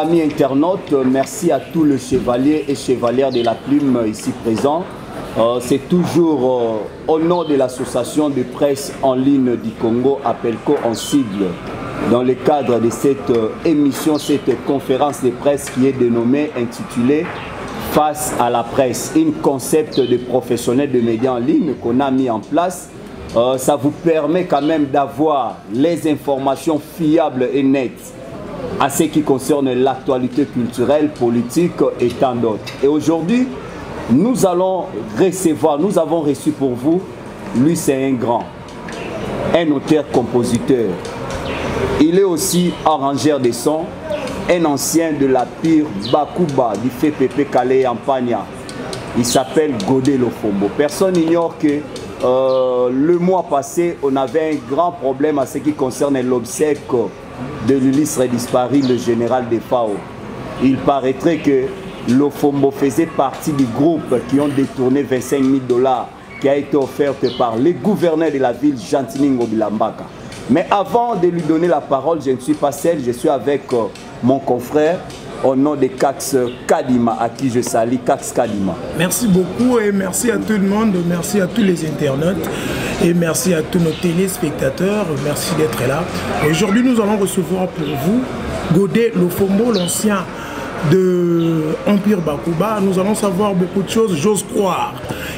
Amis internautes, merci à tous les chevaliers et chevalières de la plume ici présents. C'est toujours au nom de l'association de presse en ligne du Congo, APELCO en sigle, dans le cadre de cette émission, cette conférence de presse qui est dénommée, intitulée Face à la presse, un concept de professionnels de médias en ligne qu'on a mis en place. Ça vous permet quand même d'avoir les informations fiables et nettes à ce qui concerne l'actualité culturelle, politique et tant d'autres. Et aujourd'hui, nous allons recevoir, nous avons reçu pour vous, lui c'est un grand, un auteur-compositeur. Il est aussi arrangeur de sons, un ancien de la pire Bakuba du fait Pépé Calais en Pagna. Il s'appelle Godé Lofombo. Personne n'ignore que le mois passé, on avait un grand problème à ce qui concerne l'obsèque de l'illustre disparu, le général de FAO. Il paraîtrait que Lofombo faisait partie du groupe qui ont détourné 25 000 $ qui a été offerte par le gouverneur de la ville, Jantiningo Bilambaka. Mais avant de lui donner la parole, je ne suis pas seul, je suis avec mon confrère au nom de Cax Kadima, à qui je salue. Cax Kadima. Merci beaucoup et merci à tout le monde, merci à tous les internautes et merci à tous nos téléspectateurs, merci d'être là. Aujourd'hui, nous allons recevoir pour vous Godé Lofombo, l'ancien de Empire Bakuba. Nous allons savoir beaucoup de choses, j'ose croire.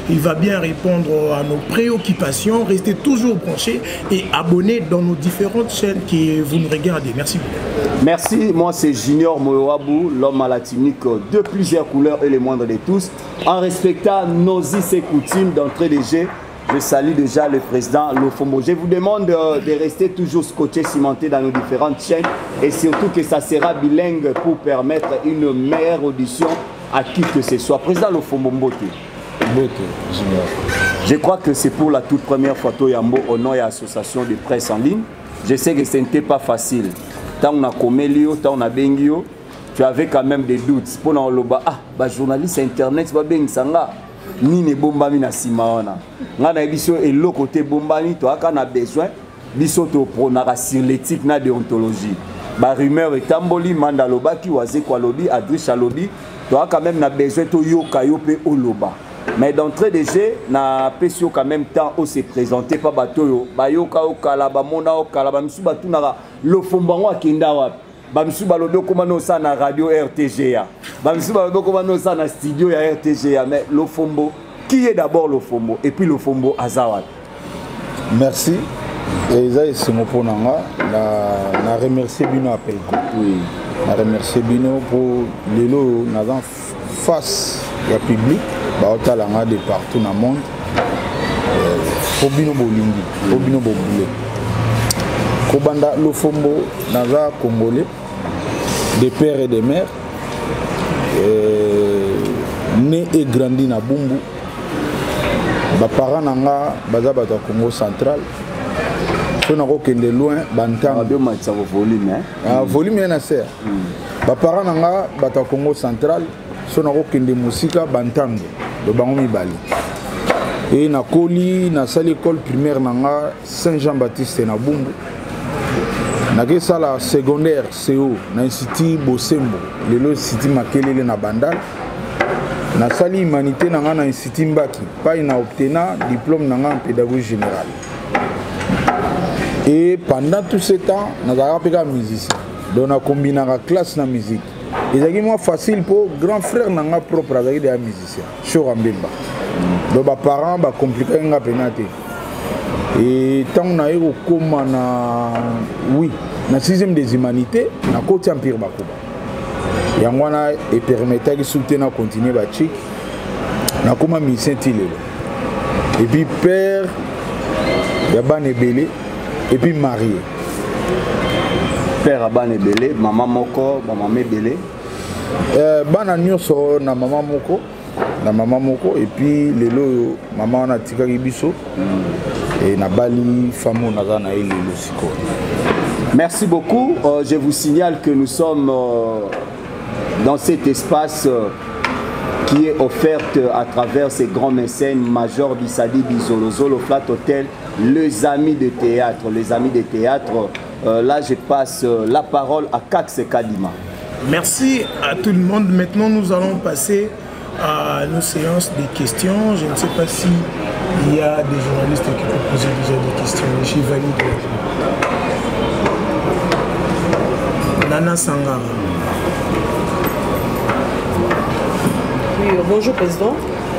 Il va bien répondre à nos préoccupations. Restez toujours branchés et abonnés dans nos différentes chaînes que vous nous regardez. Merci beaucoup. Merci, moi c'est Junior Moyoabou, l'homme à la tunique de plusieurs couleurs et les moindres de tous. En respectant nos us et coutumes d'entrée de jeu, je salue déjà le président Lofombo. Je vous demande de rester toujours scotché, cimenté dans nos différentes chaînes et surtout que ça sera bilingue pour permettre une meilleure audition à qui que ce soit. Président Lofombo Mbote. Je crois que c'est pour la toute première fois Toyambo au nom de l'association de presse en ligne. Je sais que ce n'était pas facile. Tant on a Komélio, tant on a Bengio, tu avais quand même des doutes. Pour nous, journaliste internet, ni ne bombami na simaona. Nga na édition et le côté bombani, toi quand on a besoin, biso to pronara sur l'éthique na déontologie. Ba rumeur et tamboli mandaloba qui waze kwa lobi, adricha lobi, toi quand même na besoin to yoka yope oloba. Mais d'entrée de jeu, na pesio quand même temps où se présenter pas batoyo, ba yoka okala ba mona okala ba misuba tunara Lofombo akenda wapi. Ba misuba lobi komano sa na radio RTGA. Ba misuba lobi komano sa na studio ya RTGA. Mais Lofombo, qui est d'abord Lofombo et puis Lofombo Azawad. Merci. Et ça c'est mon point na remercier Bino APELCO. Oui. Na remercier Bino pour les lots n'avant face au public. Baotalanga de partout dans le monde. Pour Bino Bolingi, pour Bino Boboulé. Kobanda Lofombo naza congolais, des pères et des mères, né et grandi na Bumbu. Ba parents nanga baza bato Congo central. So na ko kende loin bantam. Radio match volume hein. Volume na ser. Ba parents nanga bato Congo central. So na ko kende musika bantango de bango mibali. Et na koli na sali école primaire nanga Saint-Jean-Baptiste na Bumbu. Nake sala secondaire CO na institut Bosembo lelo institut Makelele na Bandal. Na sali humanité nanga na institut Mbaki pa ina obtena diplôme nanga en pédagogie générale. Et pendant tout ce temps nazaka peka musicien. Donc na combina la classe na musique. Et c'est moi facile pour grand frère nanga propre avec des musiciens. Chora Mbemba. Donc ba parents ba compliqué nga penate. Et tant na eu comme na oui, na 6e des humanités na côté Empire Bakuba. Yangwana et permettait de soutenir continuer ba chic. Na comme musicien tilelo. Et puis père Yaban Ebele et puis marié. Père Aban Ebele, maman moko, maman Ebele. Bana nyonso na maman moko et puis lelo maman na tikaki biso et na bali famo naza na lelo siko. Merci beaucoup. Je vous signale que nous sommes dans cet espace qui est offert à travers ces grands mécènes, Major Bissadi Bizolozo, le Flat Hotel, les amis de théâtre. Les amis de théâtre, là je passe la parole à Cax Kadima. Merci à tout le monde. Maintenant, nous allons passer à nos séances de questions. Je ne sais pas s'il y a des journalistes qui peuvent poser déjà des questions. Je suis valide. Nana Sangara. Oui, bonjour Président.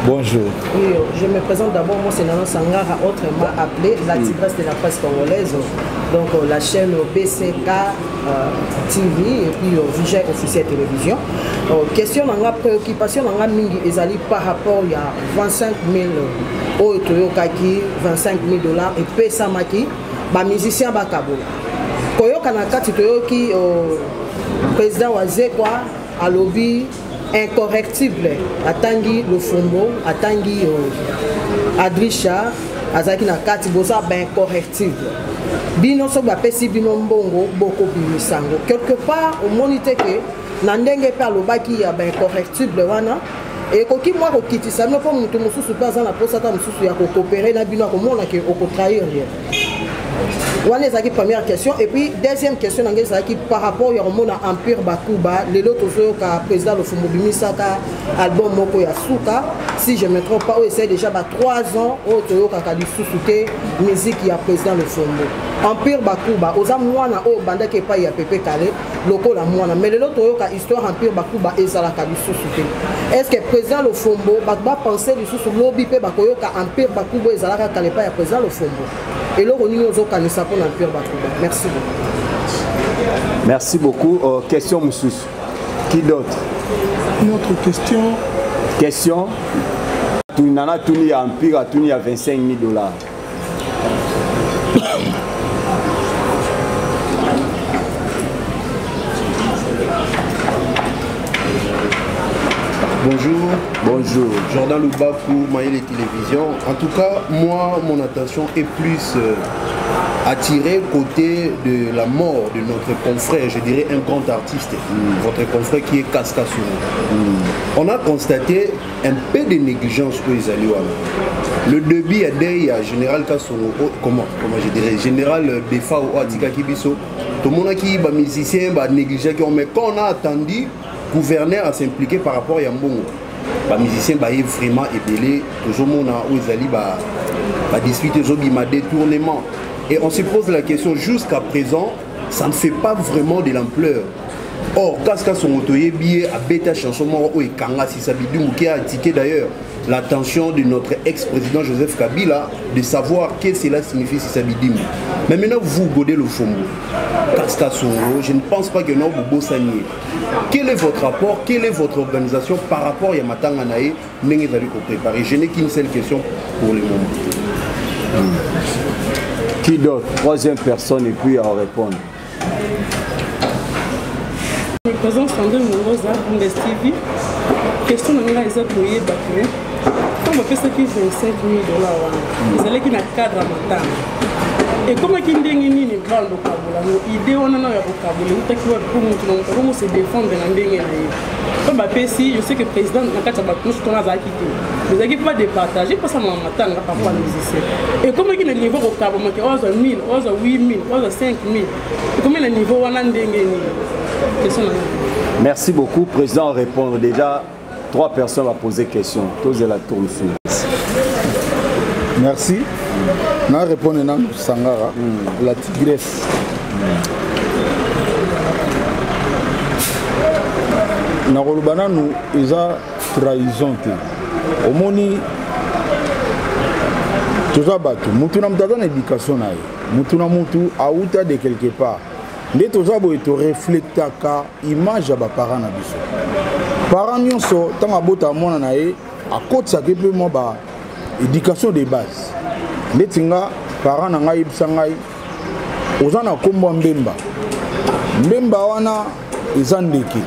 Bonjour. Oui, je me présente d'abord, moi c'est Nana Sangara, autrement appelée la tigresse de la presse congolaise. Donc la chaîne BCK TV et puis Vision officiel télévision. Question dans la préoccupation dans la mingi ezali par rapport il y a 25 000 au Toyokaki, 25 000 $ et pesa maki ba musicien ba kabola. Koyoka na kati Toyoki président waze quoi à lobby incorrectible atangi Lofombo atangi Adrisha azaki na kati boza ba incorrectible bino so ba pesi bino mbongo boko bimisango quelque part au monite que na ndenge pe alobaki ya ba incorrectible wana et koki moi ko kitisa no po mutu mususu pa za na posata mususu ya ko coopérer na bino ko mona ke ko trahir rien. Voilà les première question et puis deuxième question par rapport à mon Empire Bakuba les autres président le Fumbo Bimisaka album Moko Yasuka si je ne me trompe pas c'est déjà 3 ans au Toyo Kakadi Susuke musique qui a président le Fumbo Empire Bakuba aux amouana au banda qui pas ya Pepe Kale loko la moana mais les autres histoire Empire Bakuba et Zala Kadi Susuke est-ce que président le Fumbo va penser du sous lobby pe Bakoyo ka Empire Bakuba et Zala Kale pas ya président le Fumbo et là, on merci beaucoup. Merci beaucoup. Question, monsieur. Qui d'autre? Notre question. Question. Nana Touni a Empire, Touni a 25 000 $. Bonjour. Bonjour. Jordan Lubakou, Maïle Télévision. En tout cas, moi, mon attention est plus attirée côté de la mort de notre confrère, je dirais un grand artiste, votre confrère qui est Kaska Sourou. On a constaté un peu de négligence pour les Aliouana. Le début a dit à Général Kassourou, comment je dirais, Général Befa ou Atika Kibiso, tout le monde qui est musicien, négligé, mais quand on a attendu, gouverneur à s'impliquer par rapport à Yambongo. Les musiciens sont vraiment ébélés, toujours on a discuté de détournement. Et on se pose la question, jusqu'à présent, ça ne fait pas vraiment de l'ampleur. Or, Kaska son autoyé billet à bêta chanson ou et Kanga si ça qui a attiqué d'ailleurs l'attention de notre ex-président Joseph Kabila de savoir qu'est-ce que cela signifie si ça bidim. Mais maintenant vous godez le Fombo. Kaska Songo, je ne pense pas que nous vous bossaniez. Quel est votre rapport, quelle est votre organisation par rapport à Yamatanga Nae, n'engagez pas préparer. Je n'ai qu'une seule question pour le moment. Qui d'autre? Troisième personne et puis à répondre. Le président Sandrine Mongoza, Bundes TV, question de la réserve pour y battre. Comme on fait ça qui 25 000 $, ils allaient qu'il y a un cadre à matin. Et comme il y a une balle de Kabola, l'idée on a eu au Kabola, on a qui pour se défendre dans l'année. Comme je sais que le président n'a pas quitté. Vous n'avez pas départagé parce que matin par rapport à la musicien. Et comme il y a un niveau au Kabola, on a 1 000, on a 8 000, on a 5 000. Et comme il y a un niveau on a merci beaucoup. Président, répondre déjà. 3 personnes vont poser question. Tous la tour, monsieur. Merci. Je réponds à Sangara, la tigresse. Nakolobana nous ils a trahison. Au moni tout ça bateau. Mutu na mtata na éducation na ye. Mutu na mutu auta de quelque part. Nde toza boye to reflectaka image ya ba parents na biso. Parents nyonso tanga bota mona na ye akotsa ke pe mo ba éducation de base. Nde tinga parents na ngai bisa ngai oza na kombo mbemba. Mbemba wana eza ndeke.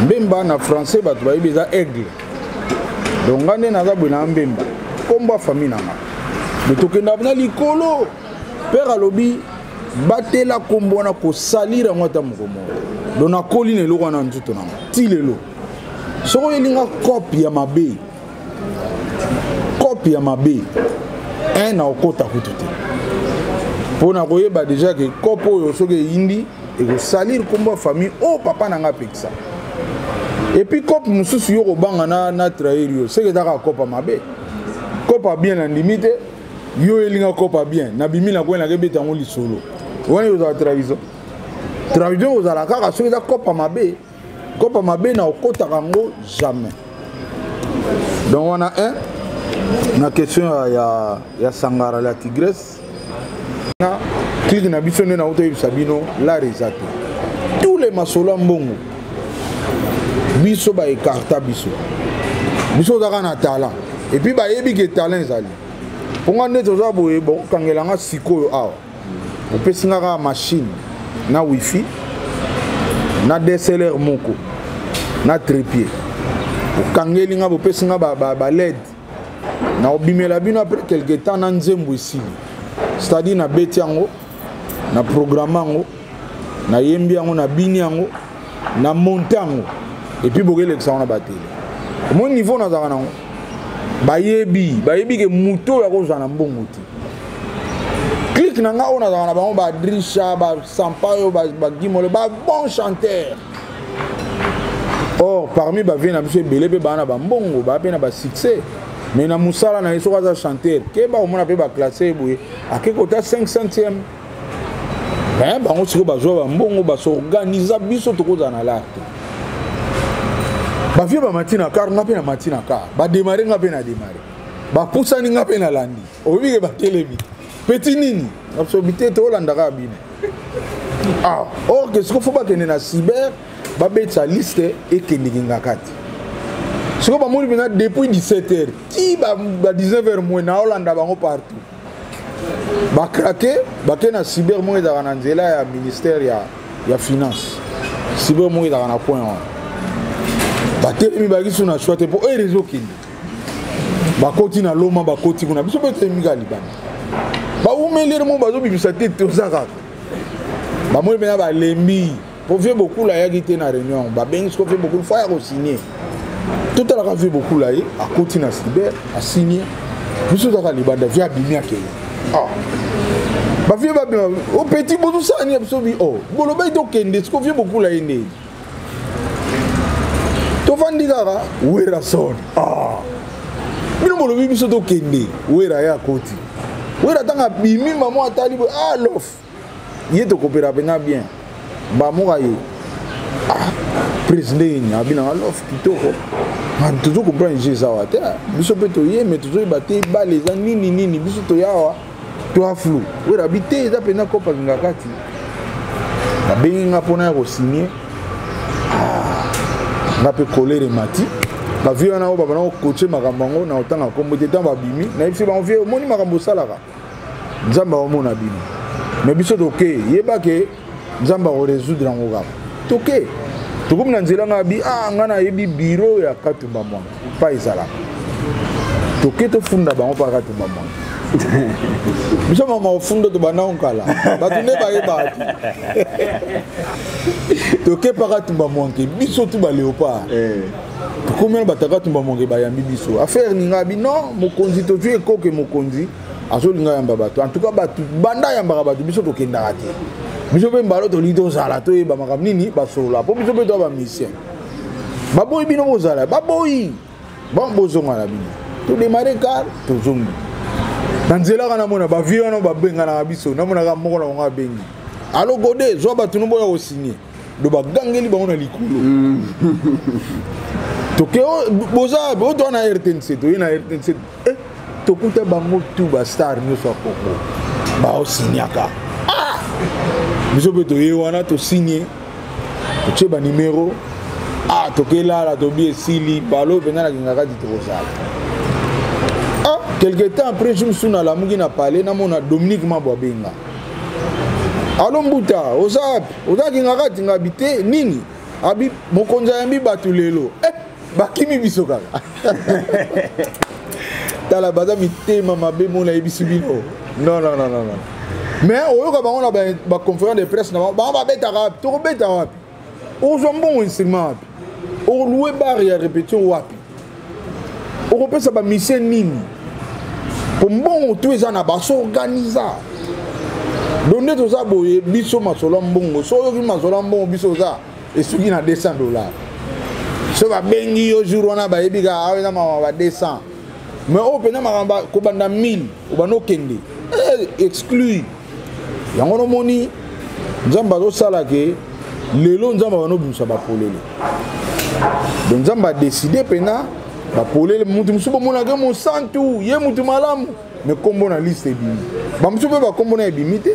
Mbemba na français bato bayebi eza aigle. Donc ngane naza boye na mbemba. Kombo famille na nga. Mais tokenda na likolo père alobi batela kombo na ko salira ngota mokomo. Donc na koline eloko na nzuto na ti lelo. Soko elinga copie ya mabe. Copie ya mabe. Un na okota kutute. Pona koyeba déjà que kopo yo soke indi et salir comme famille oh papa n'a pas ça et puis cop nous sous yo banga na trahir yo c'est que daka copa mabe copa bien en limite yo elinga copa bien na bimi na ko na kebeta ngo lisolo wani yo za trahison aux alakaka ceux qui copa mabe na okota kango jamais donc on a na question ya Sangara la Tigresse na clique na biso na auto Sabino la rezate tous les masola mbongo biso ba écarta biso daka na talent et puis ba yebi ke talent ezali ponga neto za boye bon kangelanga sikoyo awa opesinga ka machine na wifi na DSLR moko na trépied okangelinga bopesinga ba LED na obimela bino après quelque temps na nzembo ici c'est-à-dire na beti yango na programme yango na yembi yango na bini yango na montango et puis bogele exana batele mon niveau na zaka nango bayebi ke muto ya ko zana mbongo ti clique na nga ona zaka na bango ba Drisha ba Sampayo ba Gimole ba bon chanteur or parmi ba vena monsieur belé pe bana ba mbongo ba pe na ba succès mais na musala na yeso kaza chanteur ke ba omona pe ba classé boye akekota 500e mais ba on siko ba zo ba mbongo ba s'organiser biso to ko zana la ba vie ba matina car na pe na matina car ba démarrer nga pe na démarrer ba poussani nga pe na landi obi ke ba telebi petit nini absolument to landa ka bine ah or que ce qu'il faut pas que na cyber ba betsa liste et que ndinga kati ce que ba moni bina depuis 17h ti ba 19h moins na Hollande bango partout ba craquer ba ke na cyber moins da na nzela ya ministère ya finance cyber moins da na point ba telemi ba kisu na choite pour e réseau kindi ba koti na loma ba koti kuna biso bete mi galibana ba umelere mo bazo bimisa tete ozaka ba moni bina ba lembi pour faire beaucoup là il y a na réunion ba ben ce qu'on fait beaucoup faut y signer tout à l'heure fait beaucoup là à continuer à cyber à signer biso za libanda via bimia ke ah ba vie ba au petit bout ça ni absolu oh bolo ba to kende ce qu'on fait beaucoup là ine to vandi gara wera son ah bino bolo biso to kende wera ya koti wera tanga bimi maman atali ah lof yeto coopérer bien ba moraye ah président abina lof kitoko man toujours comprendre Jésus awate biso peto ye mais toujours baté ba les nini biso to yawa to aflu we rabité za pena kopa ngakati ba benga pona ko signer ah na pe colère mati ba vieux na o ba na coacher makambango na otanga kombo te tamba bimi na biso ba vieux moni makambo salaka nzamba o mona bimi mais biso to ke yeba ke nzamba o résoudre ngo toke tokomi na nzela nga bi ah ngana yebi bureau ya Katumba Mwanga pa ezala toke to funda bango pa Katumba Mwanga biso mama ofunda to bana onkala bato ne ba yeba toke pa Katumba Mwanga biso tu ba léopard tokomi na bataka Katumba Mwanga ba yambi biso affaire ninga bi non mokonzi to tu ekoke mokonzi azolinga yamba bato en tout cas bato banda yamba bato biso to kenda ate biso pe mbalo to lido zala to ba makam nini ba solo po biso pe to ba mission ba boy bino bozala ba boy bon bozonga la bino to démarrer car to zongi danzela kana mona ba vieux no ba benga na biso na mona ka moko na nga bengi alo gode zo ba tunu boya ko signer do ba gangeli ba ona likulu to ke boza bo to na RTNC to ina RTNC to kuta bango tu ba star no so koko ba o signaka biso pe to yewana to signer to cheba numéro ah to kela la to bi esili balo benga na ngaka di to sala ah quelque temps après je me suis na la mugi na parler na mona Dominique Mabwa benga alo mbuta ozaki ngaka tinga bité nini abi mokonza yambi batulelo bakimi biso kaka tala baza mitema mabe mona ebisibino non mais oyoka bango na ba conférence de presse na ba beta rap to beta wapi ozo bon instrument wapi o louer bar ya répétition wapi o pesa ba mission nini pour bon tout eza na ba s'organiser donné tout ça boye biso masolo mbongo so yo ki masolo mbongo biso ça et soki na $200 so ba bengi yo jour wana ba yebi ga awe na mama ba 200 mais o pena maramba ko banda 1000 o bano kende exclu yango no moni nzamba zo sala ke lelo nzamba bano bimsa ba polele donc nzamba décider pena ba polele mutu musubo mona ke mo santu ye mutu malamu mais kombo na liste ebimi ba musubo ba kombo na ebimi te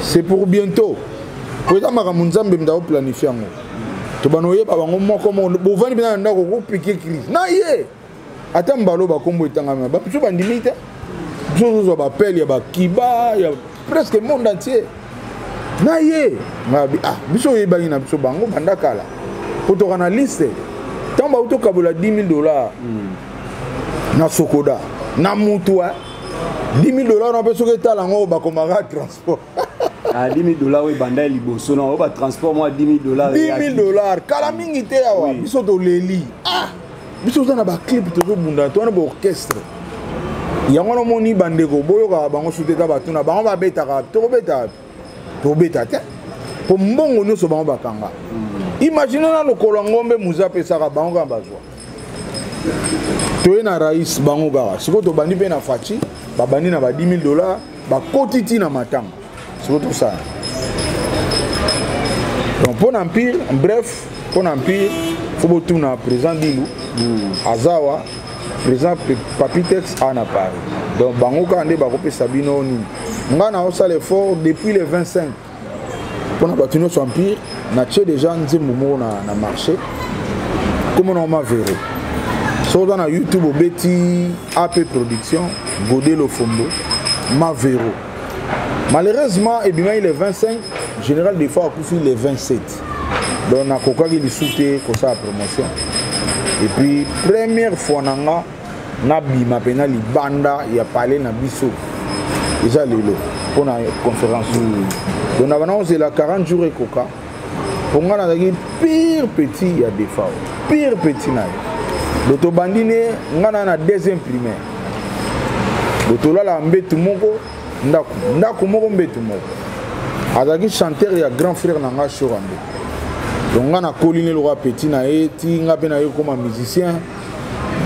c'est pour bientôt ko ta makambo nzambe mda o planifier yango to bano ye ba bango moko mo bo vani bina ndako ko piquer crise na ye ata mbalo ba kombo etangama ba musubo ndimi te zo ba appel ya ba kiba ya presque monde entier na ye biso ye bangi na biso bango bandakala pour to kana liste tamba auto kabola $10,000 na sokoda na mutua $10,000 na peso ke tala ngo ba komara transport $10,000 oui banda liboso na ba transport moi $10,000 kala mingi te awa biso to leli biso na ba clip to bunda to na ba orchestre yango no moni bandeko boyo ka bango suteta batuna bango ba beta ka to beta te po mbongo nyoso bango bakanga imagine na lokolo ngombe muza pesa ka bango ka bazwa to na rais bango ga siko to bandi pe na fachi ba bandi na ba $10,000 ba kotiti na matanga siko to ça donc pour empire bref pour empire faut botuna président Dilu azawa président Papitex ana Paris donc bango ka ande ba ko pesa bino ni ngana o sale fort depuis le 25 pour na batuno so empire na tché déjà nzembo mo na marché comme on m'a verré so dans YouTube obeti AP production Godé Lofombo ma véro malheureusement et bien il est 25 général des fois coufi les 27 donc na koka ki lisute ko sa promotion et puis première fois nanga na bima pena libanda ya parler na biso déjà lelo pour la conférence donc on a annoncé la 40 jours et coca pour moi na pire petit ya défaut pire petit na l'otobandine ngana na deuxième primaire l'otola la mbetu moko ndako moko mbetu moko azaki chanteur ya grand frère nanga Chorambe donc ngana colline le roi petit na ti nga pe na ye comme musicien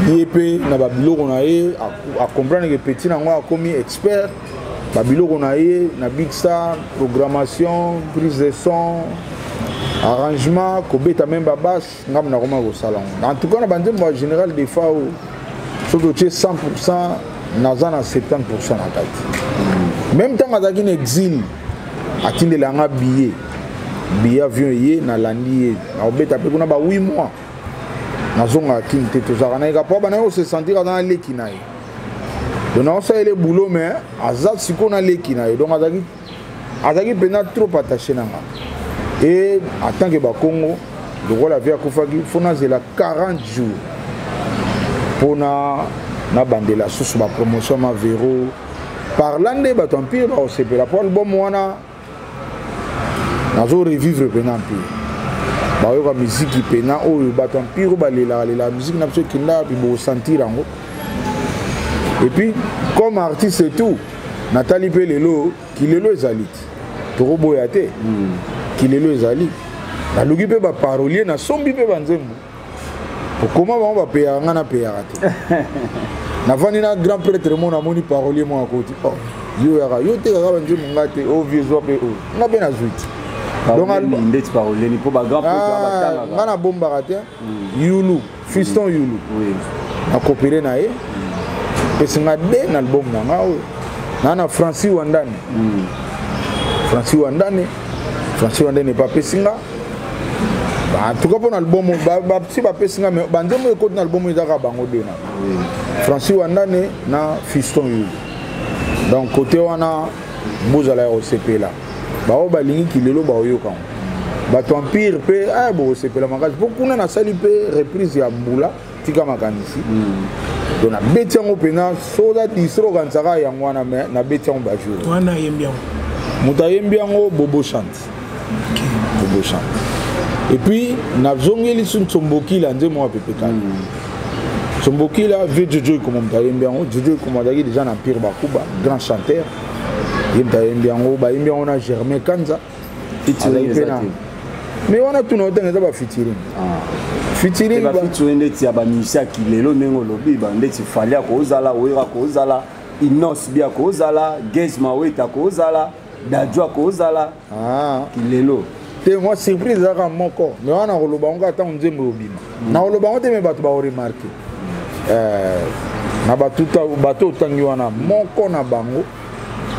yepé na babiloko na ye a comprendre que petit na ngwa comme expert babiloko na ye na big star programmation prise de son arrangement kobeta même babas ngam na koma ko salon en tout cas na bande moi général des fois surtout 100% nazana 70% na tati même temps azaki na exil atinde la nga billet avion ye na landi ye na obeta pe kuna ba 8 mois nazonga kinte to zakana ka po bana se sentir dans leki na ye donc on sait le boulot mais azat siko na leki na ye donc azaki pena trop attaché na nga et en tant que ba Congo le rôle avait akufaki fona zela 40 jours pour na bandela sous ba promotion ma véro parlant de ba empire ba OCP la pour album wana nazo revivre pena empire ba yo ka musique pena oyo ba empire ba la musique na qui là puis bo sentir ango et puis comme artiste et tout Nathalie Pelelo qui lelo ezalit to boyate qui lelo ezali la lugi pe ba parolier na sombi pe banzembo comment on va payer ngana payer raté na vani na grand prêtre mon amoni parolier mon à côté oh yo te ka banzembo ngate o vieux pe o na be na zuiti donc ndeti parolier ni po ba grand prêtre ba ngana bomba raté Yulu fiston Yulu oui a coopérer na ye pesinga de na album na ngao na Francis Wandane Francis Wandane pas pesinga en tout cas pour l'album si pas pesinga mais banzemo écoute na album izaka bango de na Francis Wandane na fiston Yulu donc côté wana bozala OCP là ba o balingi kilelo ba oyoka ba to empire pe bo OCP la mangage beaucoup na sali pe reprise ya mbula tika makanisi donc na beti yango pena soda distro kansaka yango wana na beti yango bajou wana yembi yango muta yembi yango bobo chante et puis na zongeli sun tsomboki la nzemo wa pepeka tsomboki la vieux Jojo comme muta yembi yango Jojo comme déjà na empire bakuba grand chanteur yemta yembiango ba yembiango na Germain Kanza mais on a tout notre temps ba featuring featuring ba featuring ndeti ya ba musicien ki lelo nengo lobi ba ndeti falia ko zala oira ko zala Inos bia ko zala Gezma weta ko zala Dadjwa ko zala ki lelo te moi surprise za moko mais on a roloba on ata nzembo obima na roloba on te me bato ba remarquer na batuta bato tangi wana moko na bango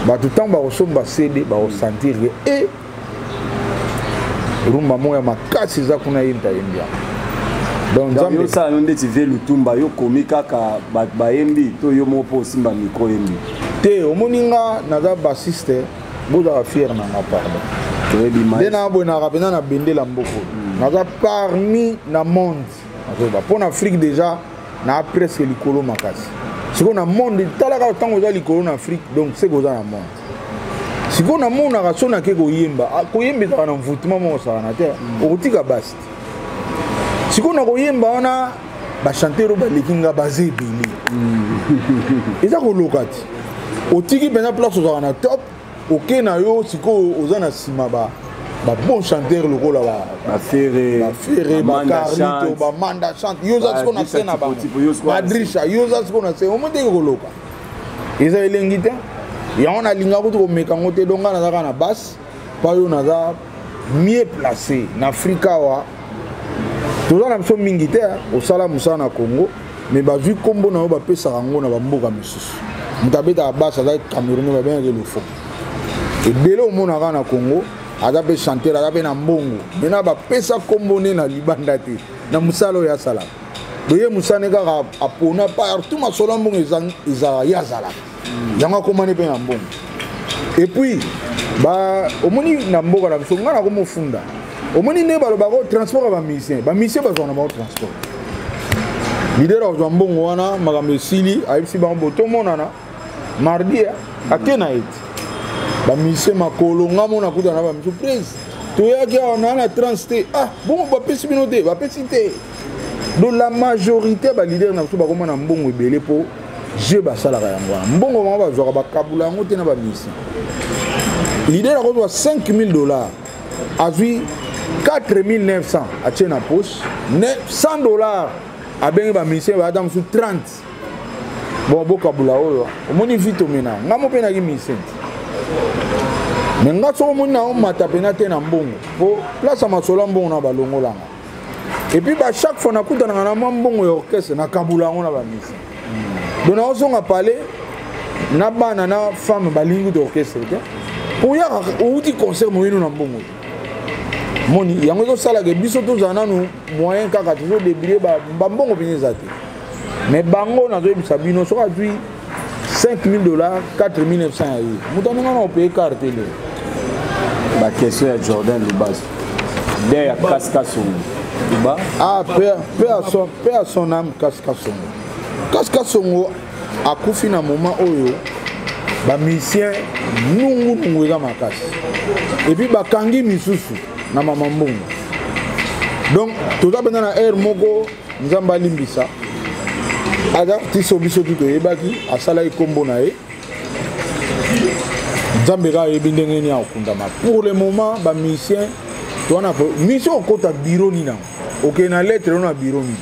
bato tamba osomba CD ba sentir et rumba moya makasi za kuna yimta yembia donc yo ça non ndeti ve lutumba yo komika ka ba yembi to yo mopo simba micro yembi te omoninga naza bassiste boza fier na nga pardon très bien dena bona rapena na bendela mboko naza parmi na monde azoba pour Afrique déjà na presque likolo makasi siko na monde talaka tango za likolo na Afrique donc c'est goza na monde siko na mona ka sona ke koyemba koyemba na mvutima mo sa na te otika basi siko na koyemba wana ba chanter ba likinga bazebili eza ko lokati otiki pena place za na top OK na yo siko ozana sima ba bon chanteur lokola ba ferre ba carlito ba manda chante yo za siko na scène ba Madrisha yo za siko na scène o monte ko loka eza elengite ya on a linga ko to meka ngote donga na zaka na basse pa yo na za mieux placé na Afrika wa to za na mso mingi te o sala musa na Congo mais ba vu kombo na ba pesa rango na ba mboka misusu mutabeta basse za Cameroun ba bien le fond et belo mona na Congo adabe chanter adabe na mbongo mena ba pesa kombo ne na libanda te na musalo ya sala doye musane ka apona partout ma solo mbongo ezala ya zala yanga komane pe na mbongo et puis ba omoni na mboka na biso ngana ko mofunda omoni ne ba lo ba ko transport ba musicien ba bazona ba transport leader of mbongo wana magambe sili ayipsi ba boto monana mardi akena eti ba mise makolo ngamo na kuta na ba surprise to yaki on a na transité bon ba pesi binote ba pesité do la majorité ba leader na so ba koma na mbongo ebele po je ba sala ka yango mbongo ma ba zoka ba kabula ngote na ba mise leader ko doit $5,000 azui 4,900 a tena poche $100 a bengi ba mise ba adam su 30 bon kabula oyo omoni vito mena ngamo pe na ki mise mais nga so mona on mata penate na mbongo po place ma solo mbongo na balongolanga et puis ba chaque fois na kuta na mbongo ya orchestre na kabula ngona ba misi donc na osonga parler na bana na femme balingu d'orchestre te pour ya outi concert moyeno na mbongo moni yango to sala ke biso to zana no moyen kaka toujours débrouiller ba mbongo pineza te mais bango na zo bisa bino so ka tui $5,000 4,900 ya ye mutani ngana opeye carte le ba question ya Jordan Lubas de ya Kaskasongo Luba paix à son âme Kaskasongo akufi na moment oyo ba musicien nungu eza makasi et puis bakangi misusu na mama mbongo donc toza bena na air moko nzamba alimbisa ada tiso biso tuto yebaki asala ikombo na ye nzambe ka yebi ndenge ni akundama pour le moment ba musicien to na mission okota bureau ni na OK na lettre na bureau ni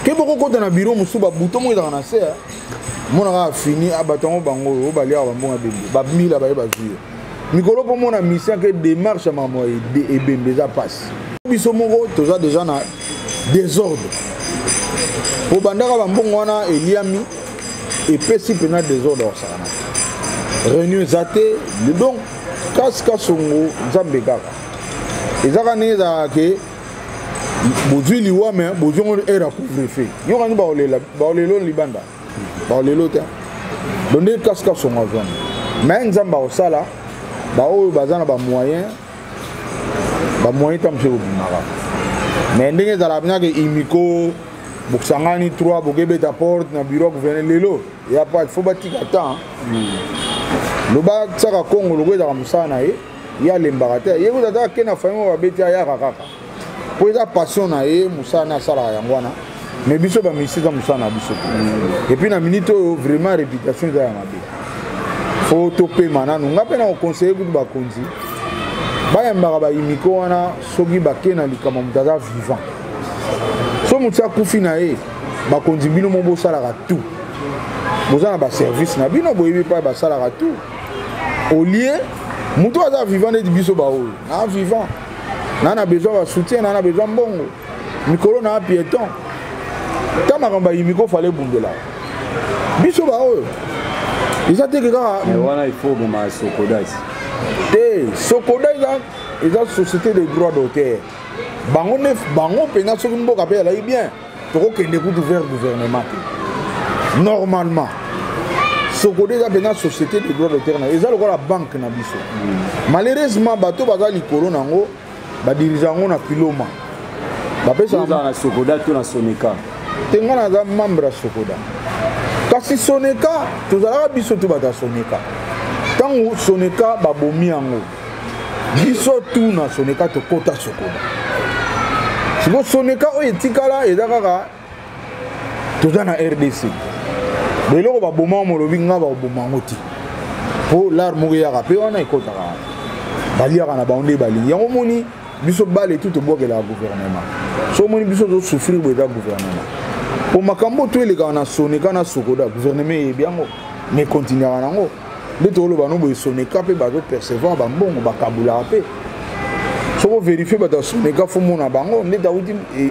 ke boko kota na bureau musu ba buto mo ezaka na se mona ka fini abatongo bango o balia ba mbonga bembe ba mila ba yeba vie mikolo po mona musicien ke démarche mamo e bembe za passe biso moko toza déjà na désordre po bandaka ba mbongo wana eliami epesi pena désordre osakana réunion zate donc Kaskasongo nzambe kaka ezaka neza ke bozwi liwa me bozongo era couvre-feu yokani baolelo libanda baolelo te donc nde Kaskasongo azwana mais nzambe osala baoyo baza na bamoyen tamse kobimaka mais ndenge ezala pinake imiko bokisangani 3 bokebeta porte na bureau gouverneur lelo ya pas il faut batika temps loba tsaka Kongo logo ezaka mosala na ye ye alembaka te ye kozataka ke na famille babeti ayaka kaka po eza passion na ye mosala na asalaka yango wana mais biso bamisi eza mosala na biso et puis na minute oyo vraiment réputation eza ya mabe faut topé mananu ngape na conseiller ku ba konzi ba yamba ba imiko wana soki ba kena likama mutaza vivant so mutsa kufina e ba konzi bino mo bosala ka tout bozana ba service na bino boyebi pa ba sala ka tout au lieu mutu aza vivant de biso ba o na vivant na besoin de soutien na besoin bongo mikolo na piéton ta makamba imiko fallait bundela biso ba o isa te kaka wana il faut boma Sokoda te Sokoda eza société de droit d'auteur bango pena soki mboka pe ala bien toko kende ku vers gouvernement normalement Sokoda eza pena société de droit d'auteur na eza lokola banque na biso malheureusement bato baza likolo nango ba dirigeant na Piloma ba pesa na Sokoda to na Soneka tenga na za membre Sokoda kasi Soneka tozalaka biso to bata Soneka tango Soneka babomi yango biso tu na Soneka to kota Sokoda siko Soneka oyo etikala eza kaka toza na RDC beloko baboma molobi nga baboma ngo ti po lar moko yaka pe wana ekotaka baliaka na baonde bali yango moni biso bale tout obokela gouvernement so moni biso zo souffrir bo eza gouvernement po makambo to eleka na Soneka na Sokoda gouvernement ebiango mais continuera nango nde toloba no bo Soneka pe bazo percevoir bambongo bakabula pe soko vérifier bata Soneka fo mona bango nde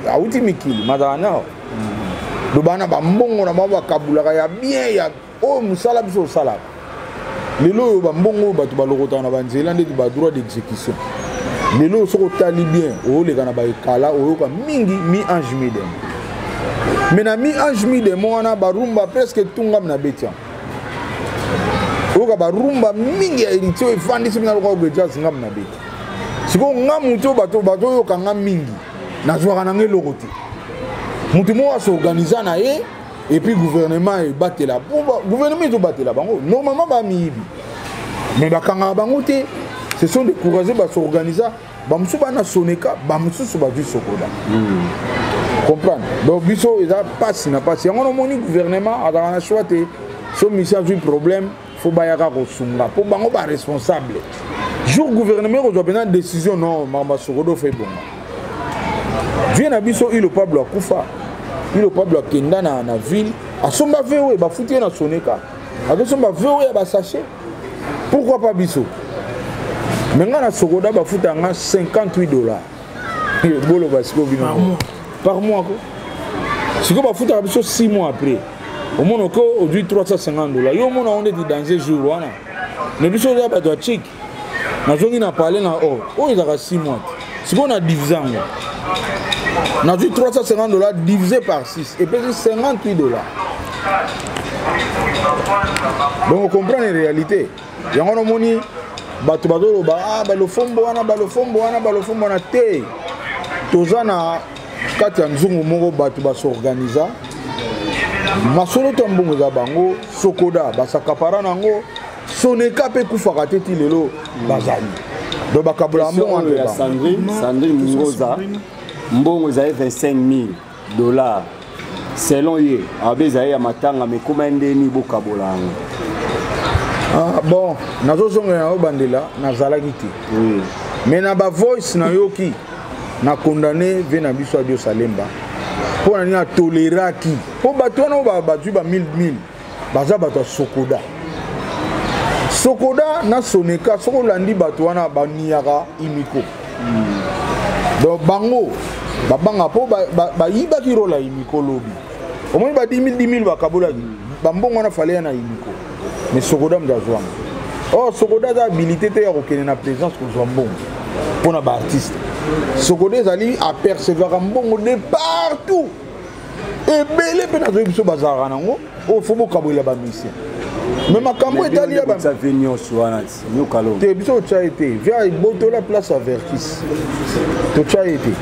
auti mikili madana do bana bambongo na bakabula ya bien ya o musala biso sala lelo bambongo bato balokota na banzela nde ba droit d'exécution lelo soko tali bien o le kana ba ekala o ka mingi mi ange midem mena mi ange midem wana barumba presque tungam na betia o ka barumba mingi ya héritier e fandi simina ko geja singam na betia siko ngamu to bato yo kanga mingi na zwa kana ngelokoti mutu mo a s'organiser na ye et puis gouvernement e batela gouvernement to batela bango normalement ba mibi mais bakanga bango te ce sont des courageux ba s'organiser ba musu ba na Soneka ba musu ba du Sokoda comprendre donc biso eza passe na passe yango no moni gouvernement a na choix te so mission du problème faut ba yaka ko sunga po bango ba responsable jour gouvernement ko doit prendre décision non mama Sokodo fait bon vient na biso il Pablo akufa il Pablo kenda na ville asomba vewe ba futi na Soneka abesomba vewe ba sachet pourquoi pas biso menga na Sokoda ba futa nga $58 bolo basiko bino par mois ko siko ba futa biso 6 mois après au moins ko aujourd'hui $350 yo mona on est dans un jour wana mais biso ya ba doit check na zongi na parler na o ezaka 6 mois siko na divisango na du $350 divisé par 6 et puis $58. Donc on comprend les réalités. Il y a un moni bato bazolo ba balofombo wana te tozana kati ya nzungu moko bato basorganiza masolo tambongo za bango Sokoda basakapara nango Soneka pe kufaka te ti lelo bazali do bakabula mbongo ya Sandrine Ngoza mbongo za $25,000 selon ye abeza ya matanga mais comment ndeni bokabola bon nazo zonga na obandela nazalaki te oui mais na ba voice na yoki na condamné vena biso adio Salemba pour na toleraki po bato na ba 1000 baza bato Sokoda na Soneka soko landi bato wana baniaka imiko donc bango babanga po ba yibaki rola imiko lobi au moins ba 10 000 bakabola bambongo na fallait na imiko mais Sokoda mdazwa Sokoda a habilité te ya kokene na présence ko zambongo pona ba artiste Sokoda zali apercevoir mbongo de partout et belé pe na zo biso bazara nango faut bokabola ba mission mais makambo etali ya ba ça venir soanati nous kalo te biso cha été via boto la place à Verkis to cha été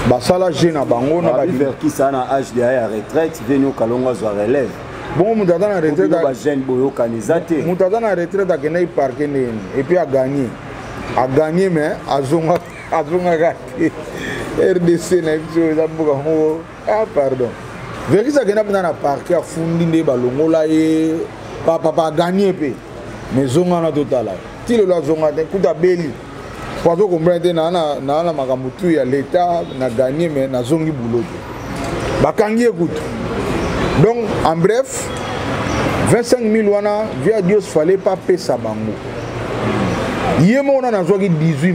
basala jeune bango na ba Verkis na âge de ya retraite venir kalonga zo relève bon mutata na retraite ba jeune boyo kanizate mutata na retraite akena parquer et puis a gagné mais azonga gati RDC na biso za buka ho pardon Verkis akena na parquer afundi nde balongola ye papa gagné pe mais zonga na totala ti le la zonga te kuta beli pour to comprendre na makambo tu ya l'état na gagné mais na zongi boulot ba kangi écoute donc en bref 25 000 wana via Dios fallait pas payer sa bango yemo on a zogi 18 000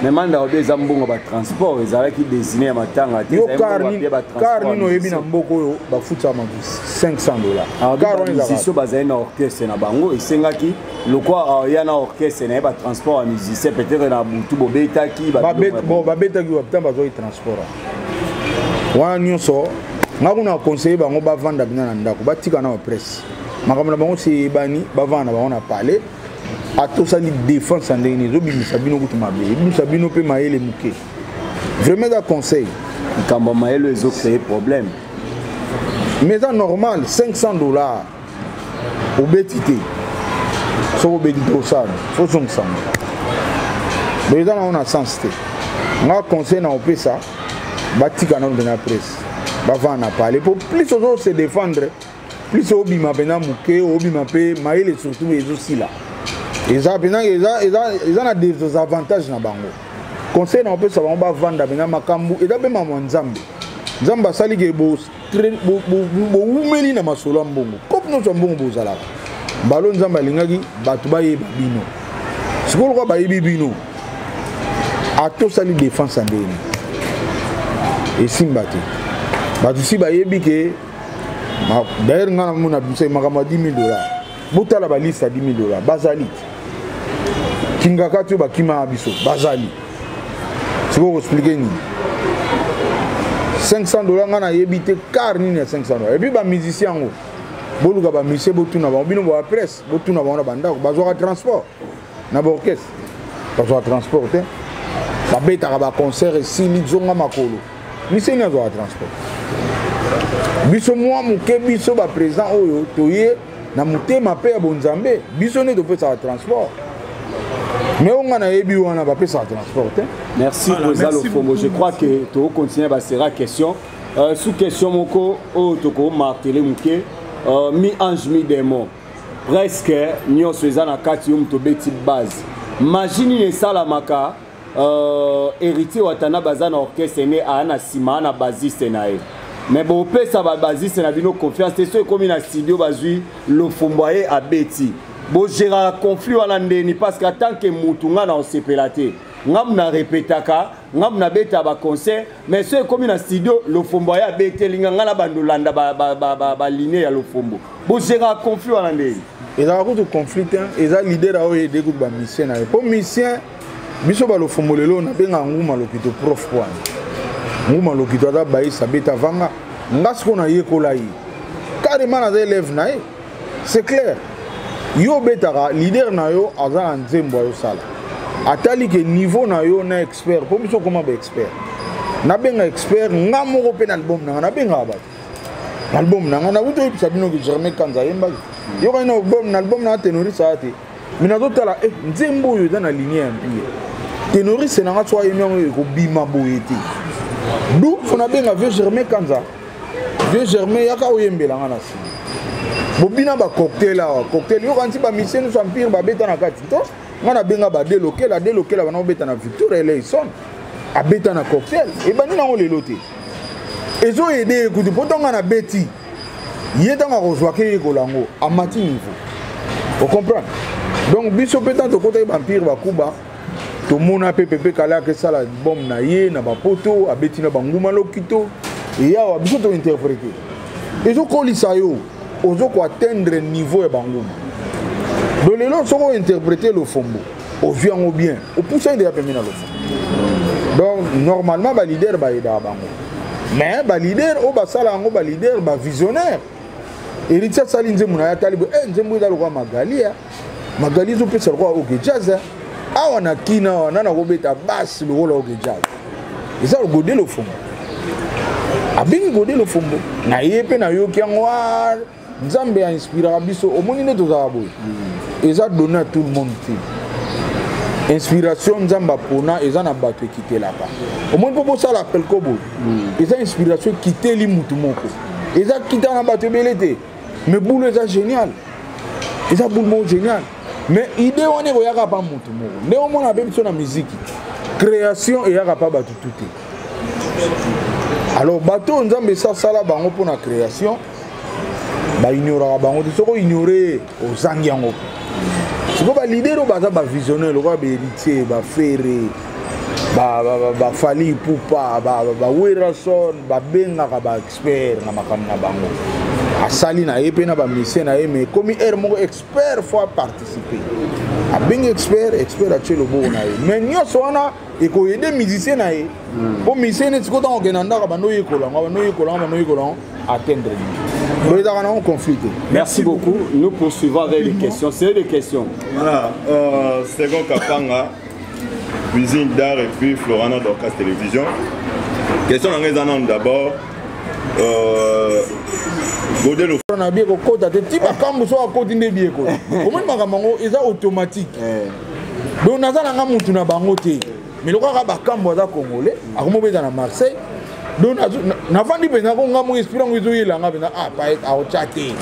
mais manda obeza mbongo ba transport ezalaki désigné ya matanga te car nino yebi na mboko oyo bafuta ma $500 car on musicien bazali na orchestre na bango esengaki lokwa ya na orchestre na ba transport ya musicien peut-être na butu bobetaki babetaki bapita bazoi transport wana nyonso ngakuna conseiller bango bavanda bina na ndako batika na presse makambo na bango se bani bavanda bango na parler atosali défense ndenge ezobimisa bino kutu mabe ebimisa bino mpe mayele moke vraiment da conseil likambo mayele ezocrée problème mais ça normal $500 obeti te soko obeti te osala fo zongisanga mais eza nango na sens te nga conseil na opesa batika nano mpena presse bavanda na parler po plus ozo se défendre plus obima mpena moke obima mpe mayele surtout ezosila eza na des avantages na bango conseil na opesa bango bavanda mpena makambo eza mpe mamwa nzambe asali ke boumeli na masolo ya mbongo kopi nyonso ya mbongo bozalaka mbalo nzambe alingaki bato bayeba bino sikoloka bayebi bino atosali défense ya ndeni esimba te bato si bayebi ke d'ailleurs nga na mona biso makambo ya $10 000 botala baliste ya $10 000 bazali kingaka ti oyo bakima ya biso bazali sikoyo koexplike nini $500 nga nayebi te car nini ya $500 epuis bamusicien yango boluka bamusicien botuna bango bino bapresse botuna bango na bandako bazwaka transport na baorchestre bazwaka transport te babetaka baconcert esili zonga makolo miseni azwaka transport biso mwa moke biso baprésident oyo toye na motema mpe ya bonzambe biso nde topesaka transport mais on a eu besoin de faire transport. Merci Rosa Lofombo. Je crois que tu vas continuer à faire la question. Sous question, Moko, tu vas marteler Mouké, mi-ange, mi-démon. Presque, nous sommes à 4 base. Imaginez ça, la maka, héritier Watana Bazan orchestre né à Anna Sima, à basiste. Mais bon, ça va basiste, na bino confiance. C'est sûr comme un studio bazui Lofomboye à Betty. Bon, j'ai un conflit à l'andéni parce qu'en tant que Moutunga na osepelate, ngam na répétaka, ngam na beta ba concert, mais c'est comme un studio Lofomboye à Betty linga ngala bandolanda ba liné ya Lofombo. Bon, j'ai un conflit à l'andéni. Et là, il y a un conflit, et là, l'idée là, il y a des missions. Pour mission, biso ba Lofombo lelo na benga nguma lokito prof kwa. Nguma lokito da bayi sabeta vanga, ngasko na yekola yi. Carrément na élève na c'est clair. Yo betara leader na yo aza nzembo yo sala atali ke niveau na yo na expert po biso comment ba expert na benga expert ngamoko pe na album na benga ba album na na wuto ipisa bino ki Germain Kanza yemba yo ka na album na ténoriste ate mina to tala nzembo yo na ligne ya mpie ténoriste na ngatwa yemyo ko bima boyeti du fona benga vieux Germain Kanza vieux Germain yaka oyembela ngana si bobina ba cocktail yo kanti ba mission nous empire ba beta na kati to ngana benga ba déloquer la bana beta na Victor Eleison a beta na cocktail e bani na olelo te ezo aider écoute potonga na beti yeta nga kozwa ke kolango a mati niveau vous comprenez donc biso peta to côté ba empire ba kuba to mona PPP kala ke sala bom na ye na ba poto a beti na banguma lokito e ya wa biso to interpréter ezo kolisa yo ozo ko atteindre niveau e banguma donc les gens sont interpréter le fombo au viango bien au poussin de la pemina le fombo donc normalement ba leader ba ida bango mais ba leader o ba sala ngo ba leader ba visionnaire héritier sali nzembo na ya talibo nzembo ida lokwa magali zo pesa lokwa o jazz awa na kina wana na ko beta basse le rôle o jazz ils ont godé le fombo abingi godé le fombo na yepe na yo kiangwa Nzambe a inspiré biso au monde ne toza boy eza donné à tout le monde inspiration Nzamba pona eza na bato quitter là-bas au monde popo ça l'appel kobo eza inspiration quitter li mutu moko eza quitter na bato belete mais boulot eza génial eza boule moko génial mais idée wana ekoyaka pa motu moko nde omona mpe biso na miziki création eyaka pa bato tu te alors bato oyo nzambe esasala bango mpona création baignoraka bango te soki oignore ozangi yango sikoyo balider oyo baza bavisionnaire lokola baheritier bafere bafali pupa bawerason babengaka baexpert na makambo na bango asali na ye mpe na bamisie na ye mais komi ere moko expert fois participer abengi expert atie loboko na ye mais nyonso wana ekoyede musicien na ye mpo musicien neti kotanga okenda ndaka bandoyekolango atteindre Merci beaucoup. Nous poursuivons avec les questions. C'est des questions. Voilà. Second Kapanga, cuisine d'art et puis Florana Dorcas Télévision. Question d'abord. Godelo. On a bien côté de type comme ça côté de bien côté. Comment makambo eza automatique. Donc naza na mutu na bango te. Mais le ka ba kambo za congolais, akomo beza na Marseille. Donc navandi penza ko ngamu inspirant ngo yelanga penza pa a chaté.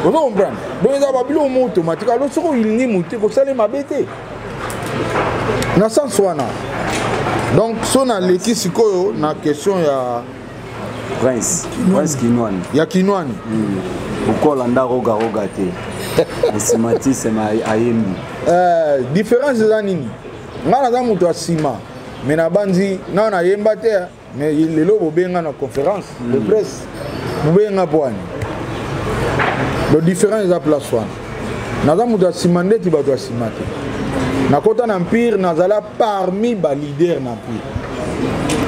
Vous comprenez? Donc eza ba bilo mo automatique. Alors soko ilingi mutu ko sale mabete. Na sens wana. Donc sona leki sikoyo na question ya Prince Kinwani. Ya Kinwani. Ukola ndaroga te. Esimati sema ayembi. Différence za nini? Ngana za mutu asima. Mais na banzi na yemba te mais lelo bobenga na conférence de presse. Bobenga poani. Le différence za place wana. Na za mutu asima ndeti bato asimate. Na kota na empire nazala parmi ba leader na empire.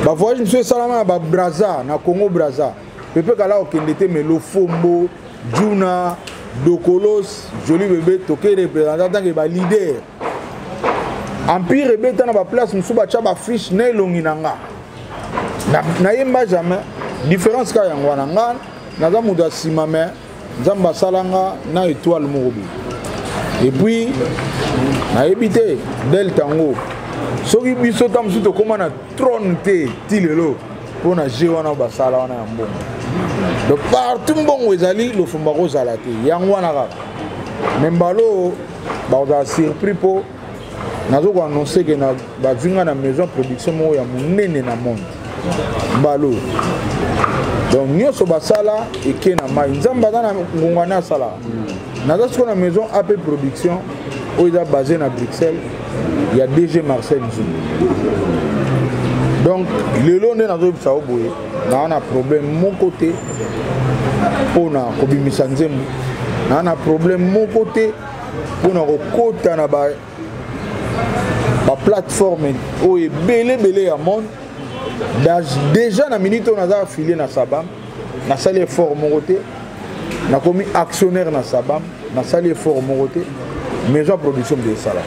Ba voyage monsieur Salama ba Braza na Congo Braza. Pepe kala okendete melo Fombo, Juna, Dokolos, Joli bébé toké représentant que ba leader. Empire beta na ba place musu ba cha ba fiche na elongi nanga. Na yemba jamais différence ka yango na nga na za muda simame nzamba salanga na étoile morobi. Et puis na ebité delta ngo soki biso tamusu tokóma na trône te ti lelo mpo na je wana basala wana ya mbongo donc partout mbongo ezali lofumba kozala te yango wana kaka me mbalo bakozala surpris mpo nazokoannonce ke bazinga na maison production moko ya monene na monde mbalo donc nyonso basala eke na mai nzambe aza na ngongwana asala naza siko na maison AP production oyo eza basé na Bruxelles. Il y a DG Marcel Zoum. Donc, le long de notre boye, on a un problème mon côté. On a un problème mon côté. On a un côté na ba plateforme où est belé à monde. Déjà na minute on a affilié na Sabam, na salé fort mon côté. Na commis actionnaire na Sabam, na salé fort mon côté. Maison production de Salam.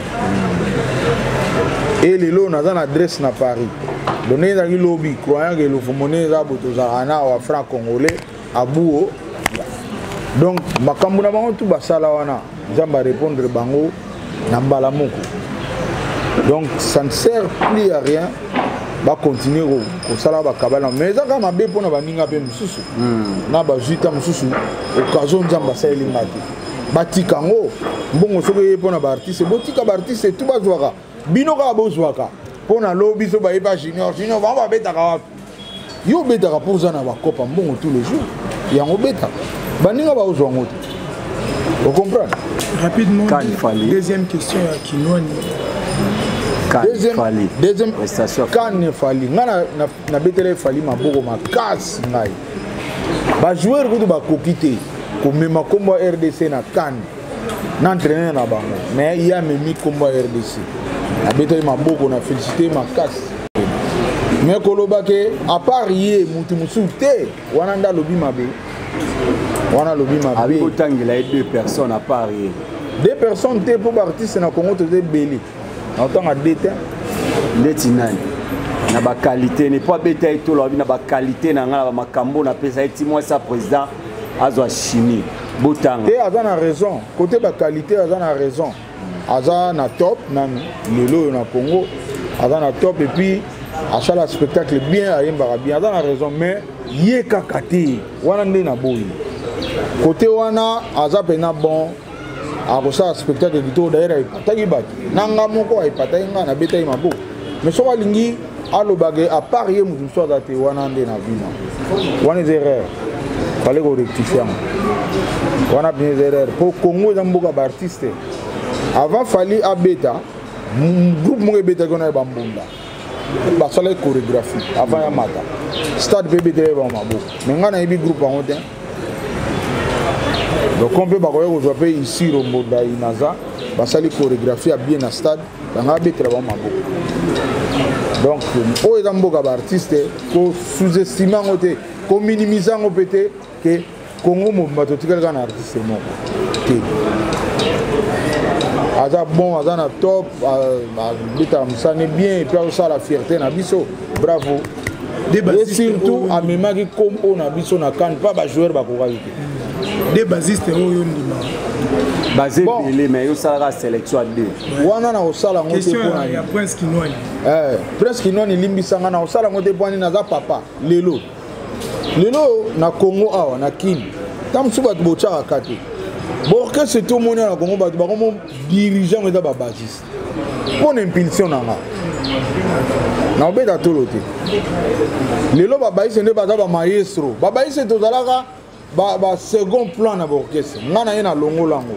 Et les lots, nous avons une adresse à Paris. Nous avons un lobby, croyant que nous avons un franc congolais à Bouo. Donc, nous avons tout ça. Nous allons répondre à Bango, Nambalamoko. Donc, ça ne sert plus à rien. On va continuer à faire ça. Mais ça, quand on a bien pour nous, on a bien mususu. On a juita mususu. Occasion de faire ça. Batikango, bon, soki pona ba artiste, botika ba artiste tout bazwaka. Bino ka bozwaka. Pona lobby so ba eba junior va beta ka. Yo beta ka pour zana ba kopa mbongo tous les jours. Yango beta. Baninga ba ozwa ngoto. Vous comprenez? Rapidement, deuxième question à Kinwani. Deuxième Kane Fali. Na betele Fali maboko makasi ngai. Ba joueur kutu ba kokite. Comme ma combat RDC na Cannes n'entraîner na bango mais il y a même combat RDC abeta ma boko na féliciter ma casse mais koloba ke à part yé mutu musu te wana nda lobi mabe avec autant il a deux personnes à part yé deux personnes te pour artiste na Congo te belé autant à déter letinani na ba qualité n'est pas beta et tout lobi na ba qualité na ngala ba makambo na pesa eti moi ça président Azo chimie, botanga. Et Aza a raison. Côté de la qualité, Aza a raison. Aza na top, na lelo na Congo. Aza na top et puis achat le spectacle bien, Ayembara bien. Aza a raison. Mais yé kakati, wana nde na boyi. Côté wana, Aza pena bon. akosala spectacle kitoko d'ailleurs aipataki bato nanga moko aipataki ngai nabetaki maboko mais soko alingi alobake à part ye moto mosusu aza te wana nde na bino wana eza erreur fallait korectifie yango wana bino eza erreur mpo Congo eza mboka baartiste avant fali abeta groupe moko ebetaki wana ye bambunda basalaki chorégraphie avant ya mata stade mpe ebetaki ye bamaboko mais ngai nayebi groupe yango te donc on peut bakoya kozwa mpe ici romboda inaza basali chorégraphie ya bien na stade banga abetela bamaboko donc oyo eza mboka baartiste ko-sous-estime yango te ko-minimize yango mpe te ke Congo mobimba totikali kaka na artiste moko te aza bon aza na top abetaka mosane bien epuis azosala fierté na biso bravo et surtout amemaki kombo na biso na kane mpa bajoueur bakokaki te des basistes oyo ndima basé belé mais yo sala sélection à deux wana na osala ngo te question ya Prince Kinwani Prince Kinwani limbisanga na osala ngo te pwani naza papa lelo na Congo awa na Kini tamusu bato botyaka kate borkestre to moni na Congo bato bakomo dirigeant eza babasiste mpo na impulsion na nga na obeta tolo te lelo babaise nde baza bamaestro babaise tozalaka second plan na borkestre nga na ye na longola yango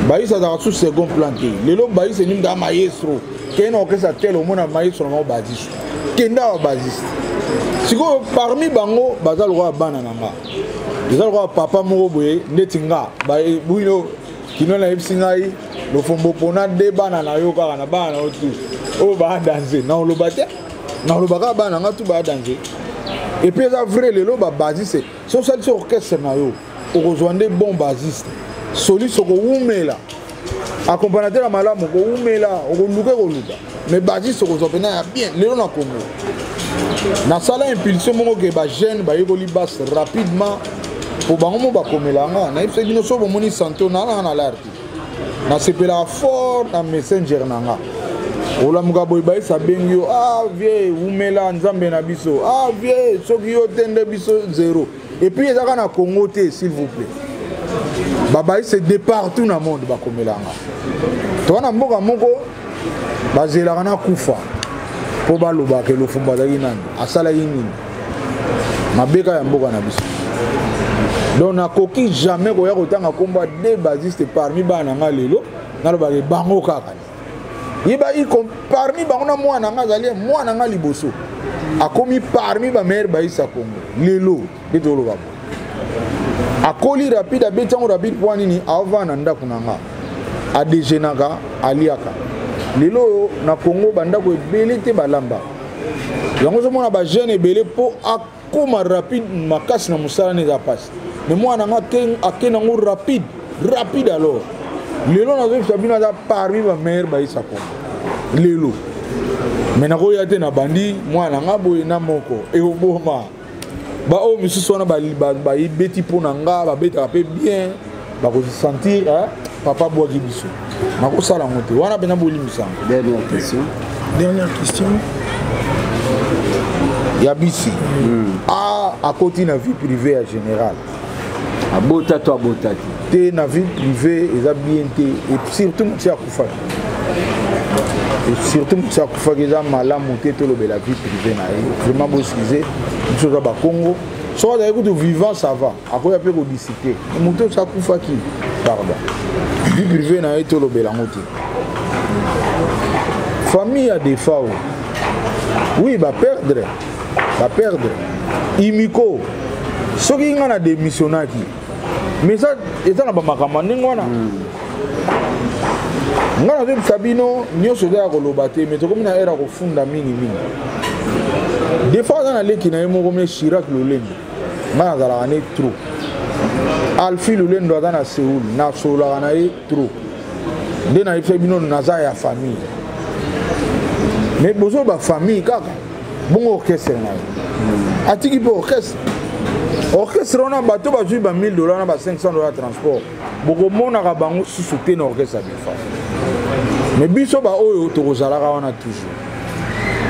baise azalaka sous second plan te lelo baise nini daa maestro keye na orkestre tel omona maestro nango basiste kende awa basiste sikoyo parmi bango baza lokola bana na nga eza lokola papa moko boye ndeti nga bwino kino nayebisi ngai lofombo mpona de bana na yo kaka na bana na yo tu oyo baadanse na oloba te na oloba kaka bana na nga tu baadanse epuis eza vrai lelo babasiste so osalisi orchestre na yo okozwa nde bon basiste soliste okowumela accompagnateur ya malamu okowumela okoluka ekoluka mais basiste okozwa mpena ya bien lelo na Congo nasala impulsion moko ke bajeune bayekoli basse rapidement po bango mo bakomela nga nayebisa bino so bomoni santo nalanga na larti nasepelaka fort na messenger na nga olamuka boye bayisa bengi yo vie umela nzambe na biso vie soki yo te nde biso zéro epuis ezaka na Congo te s'il vous plaît babayise de partout na monde bakomelanga to wana mboka moko bazelaka na kufa po balobaka elofumbu azalaki nani asalaki nini mabeka ya mboka na biso donc nakoki jamais koya kotanga komba de basiste parmi bana nga lelo nalobaka bango kaka yeba parmi bango na mwana nga azali mwana nga liboso akomi parmi bameilleur bayisa Congo lelo nde toloba bo akoli rapide abeti yango rapide mpo nini aovanda ndako na nga adejenaka aliaka lelo na Congo bandako ebele te balamba yango ozomona bajeune ebele mpo akoma rapide makasi na mosala na eza pasi mais mwana nga ake nango rapide alors lelo nazoyebisa bino aza parmi bameilleur bayisa Congo lelo mais nakoya te na bandi mwana nga boye na moko eoboma baoyo misusu wana bayebeti mpo na nga babetaka mpe bien bakosentir papa bwaki biso nakosala ngo te wana mpena bolimbisanga dernière question ya bisi akoti na vie privée ya général abota to abota te na vie privée eza bien te et surtout moto akufaki surtout moto akufaki eza malamu te tolobela vie privée na ye vraiment boskize biso oza bakongo soki azali kutu vivant ça va akoya mpe kodisite moto akufaki pardon vie privée na ye tolobela yango te famille ya defao oui baperdre imiko soki nga na démissionnaki mais ça eza na bamakambo ndenge wana nga nazoyebisa bino nyonso eza ya koloba te mais tokomi na ere ya kofunda mingimingi des fois aza na leki na ye moko mine Chirac Lolendo nga nazalaka ne trop Alphi Lolendo aza na Seoul nasololaka na ye trop nde nayebisa bino naza ya famille mais bozo bafamille kaka bongo orchestre na ye atiki mpe orchestre wana bato bazwi ba $1000 na ba $500 transport bokomonaka bango susu te na orchestre ya bifa mais biso baoyo tokozalaka wana toujours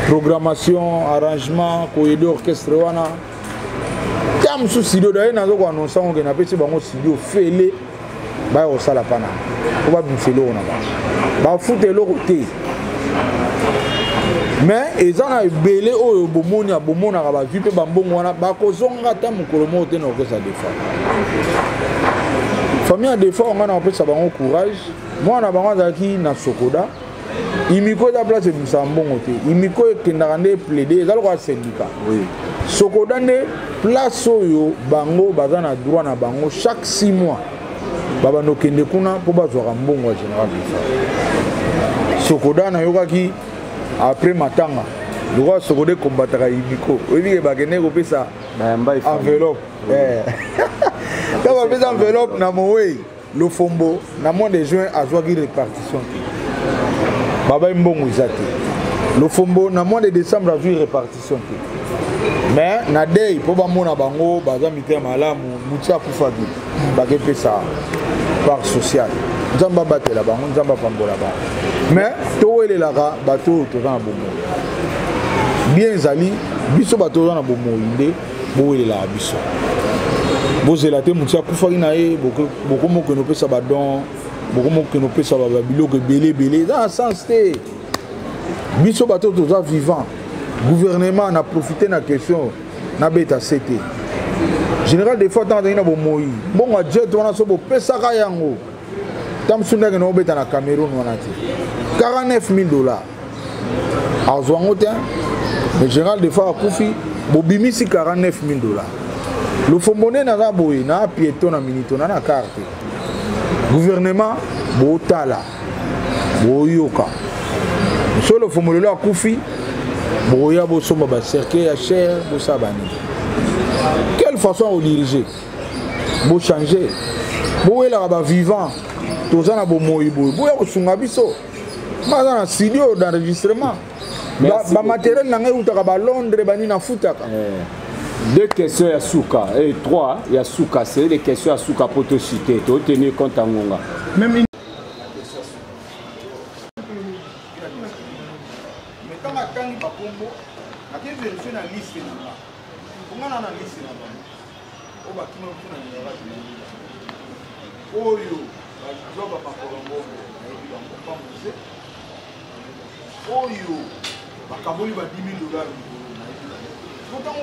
programmation arrangement koyede orchestre wana ta mosusu studio daye nazo koannonce ngo ke napesi bango studio fele ba au sala pana on va bifelo na ba foot eloko te mais ezana ebele oyo bomoni abomona ka ba vipe ba mbongo wana ba kozonga ta mukolo mo te na okesa defa famille a defa on a pesa bango courage moi na bango zaki na Sokoda imiko da place de mbongo te imiko ekendaka nde plaider ezalo kwa syndicat oui Sokoda nde place oyo bango baza na droit na bango chaque 6 mois baba no kende kuna po bazwa mbongo ya général defa Sokoda na yokaki après matanga le roi Sokoda combattra imiko oyebi bakene ko pesa enveloppe quand on fait enveloppe na moé le fombo na mois de juin a joué répartition baba mbongo izate le fombo na mois de décembre a joué répartition mais na day po ba mona bango baza mité malamu mutia kufagi bage pesa par social nzamba batela bango nzamba pambola bango mais to elelaka bato to na bomo bien zali biso bato na bomo inde bo elela biso bozela te mutia kufagi na ye boko moko no pesa ba don boko moko no pesa ba biloko belé dans sens te biso bato toza vivant gouvernement na profité na question na beta CT général des fois tant na bomo yi bon jet wana so bo pesa ka yango tam sunda ke no beta na Cameroun wana te $49,000 azwango te le général des fois akufi bo bimisi $49,000 le fombone na boye na piéton na minito na carte gouvernement bo tala bo yoka so le fombone akufi bo ya bo somba ba cercle ya cher bo sabani quelle façon au diriger bo changer bo ela ba vivant tozana bo moyi bo bo ya kosunga biso maza na studio d'enregistrement ba matériel na ngai utaka ba Londres bani na futaka. Deux questions à Souka et 3 il y a Souka, c'est les questions à Souka pour te citer, tu tenir compte à Ngonga. Même une mettons à Tangi Bakombo, à quelle vérifier la liste là. Comment on a la liste là? Au bâtiment pour la numéro. Oh yo, job à Bakombo, pas musée. Oh yo, Bakaboli va $10,000. Pourtant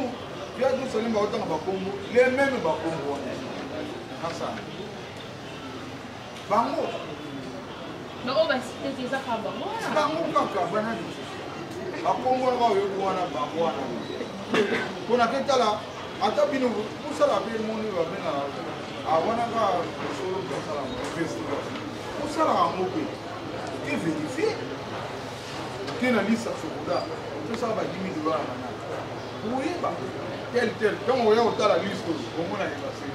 il y a deux semaines autant Bakombo, les mêmes Bakombo. Ça. Bango. Non, on va citer ça par Bango. Bango kaka bana. Bakombo na yo wana Bango wana. Kuna keta la ata bino musala be moni wa bena. Awana ka solo sala festival. Musala ngope. Et vérifier. Que na liste Sokoda. Tout ça va $10,000 na. Oui, bah, tel. Quand on regarde la liste, comment on a passé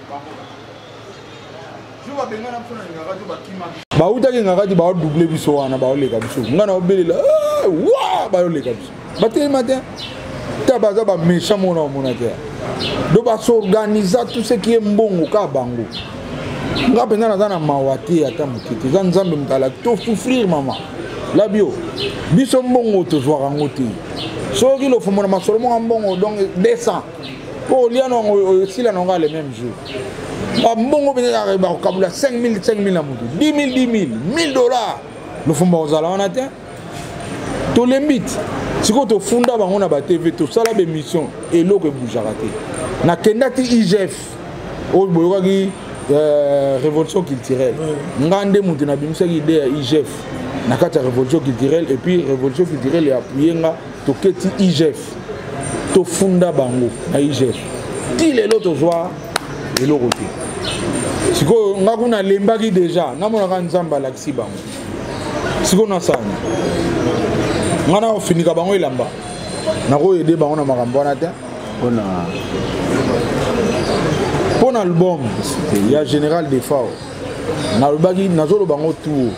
je vois bien que on a ngara ba doubler biso wana ba oleka biso ngana obelela wa ba oleka biso batel matin tabaza ba méchant mona te do ba s'organiser tout ce qui est mbongo ka bango nga penza na zana mawati ata mukiti za nzambe mutala to souffrir mama la bio biso mbongo to zwa ngote so ki lo fumona masolo mo mbongo donc 200 pour liano sila nonga le même jour mbongo bena ba kabula 5,000 na mutu 10,000 $1,000 lo fumba ozala wana te to limite siko to funda bango na ba TV to sala be mission eloko ebujaka te na kendati IGF o boyoka ki révolution culturelle ngande mutu na bimisaki idée ya IGF na kati ya révolution culturelle et puis révolution culturelle ya appuyé nga to keti IGF to funda bango na IGF ti lelo to zwa eloko te siko nga kuna lembaki déjà na mona ka nzamba lakisi bango siko na sana nga na ofinika bango elamba na ko aider bango na makambo wana te pona album ya général des FAO na lobaki nazolo bango tout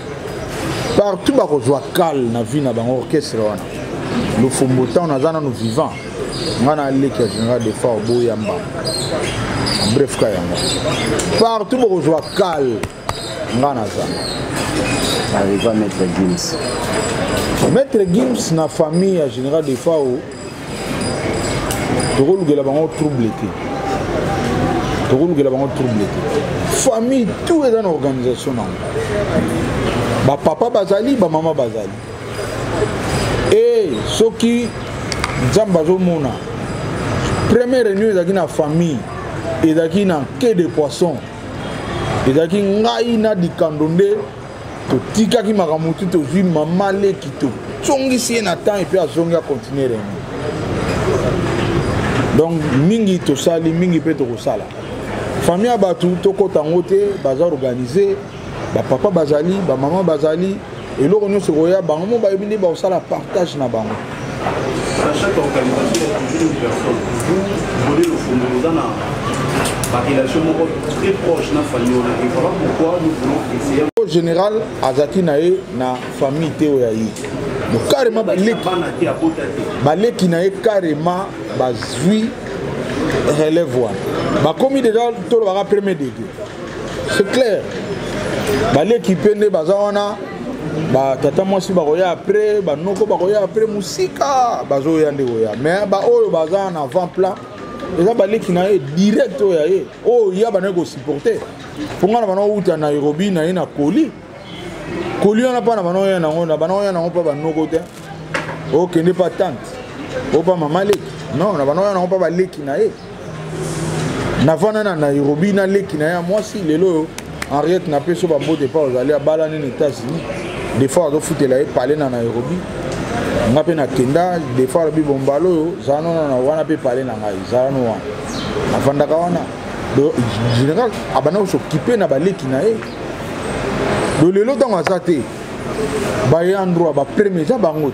partout ba ko zwa kal na vie na bango orchestre wana le fombo temps na zana no vivant ngana leki ya général des FAO boyamba bref kayanga partout ba ko zwa kal ngana zana avec Maître Gims na famille ya général des FAO to ko lugela bango trouble te tokolukela bango trouble te famille tout eza na organisation nango bapapa bazali bamama bazali e soki nzambe azomona première réunion ezalaki na famille ezalaki na quai de poisson ezalaki ngai na dikando nde totikaki makambo tu tozwi mama leki tozongisi ye na temps epuis azongi acontinue réunion donc mingi tosali mingi mpe tokosala famille ya bato tokota yango te baza organise bapapa bazali bamama bazali eloko nyonso koya bango mo bayebi nde bakosala partage na bango. À chaque organisation, il y a toujours une personne. Vous voulez le fond, vous en avez la relation très proche de la famille. Et voilà pourquoi nous voulons essayer. En général, Azaki nae na famille Théo Yahi. Donc carrément, baleki nae carrément bazui relève one. Comme déjà tout le premier degré. C'est clair. Baleki pende bazawana. Ba tata mwasi bakoya après ba noko bakoya après musika bazoya nde oya mais ba oyo baza na avant plan eza baleki na ye direct oya ye o ya bana ko supporter ponga na bana uta na Nairobi na ye na Koli on pa na bana oya na ngona bana oya na ngopa ba noko te o kende pas tante o pa mama leki non na bana oya na ngopa ba leki na ye na vana na Nairobi na leki na ya mwasi lelo Henriette na peso ba mbote pa ozali a bala ni États-Unis. Des fois, on fout la parler dans Nairobi. On a peine à Kenda. Des fois, on a bombalo. Zano on a pu parler dans Zano. Avant d'akawana. En général, abana s'occuper na balé qui nae. Donc le lot dans Azate. Baye endroit, ba premier ça bangot.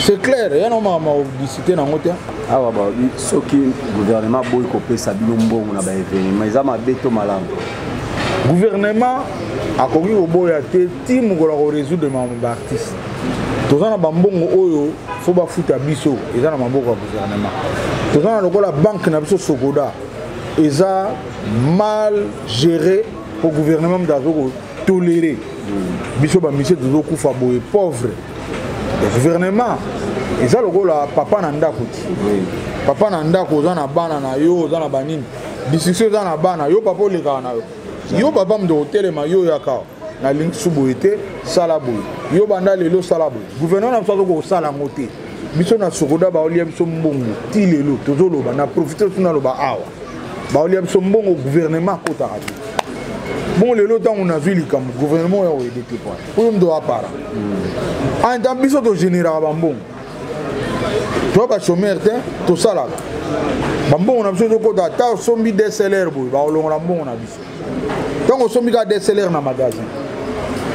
C'est clair. Il y a non ma discuter dans l'hôtel. Ah bah ce qui gouvernement boy copé Sabino Mbongo na ba événement. Mais ça m'a béto malam. Gouvernement a connu au boya te team ko la résoudre ma artiste tozana bambongo oyo faut ba futa biso eza na maboko ya gouvernement tozana lokola banque na biso Sokoda eza mal géré au gouvernement d'azo tolérer biso ba monsieur dozo kufa boye pauvre le gouvernement eza lokola papa na ndako ti papa na ndako ozana bana na yo ozana banini discussion ozana bana yo papa oleka na yo yo papa mdo hotel ma yo yaka na link suboité salaboy yo banda lelo salaboy gouvernement na so ko sala ngote biso na Sokoda ba olia biso mbongo ti lelo tozolo ba na profiter tuna lo ba awa ba olia biso mbongo gouvernement kota rati bon lelo tant on a vu likam gouvernement ya oede te point pour mdo apara en tant biso to général ba mbongo to ba chômeur te to sala ba mbongo na biso to kota ta sombi des salaires boy ba olonga mbongo na biso. Donc, on a des salaires dans le magasin.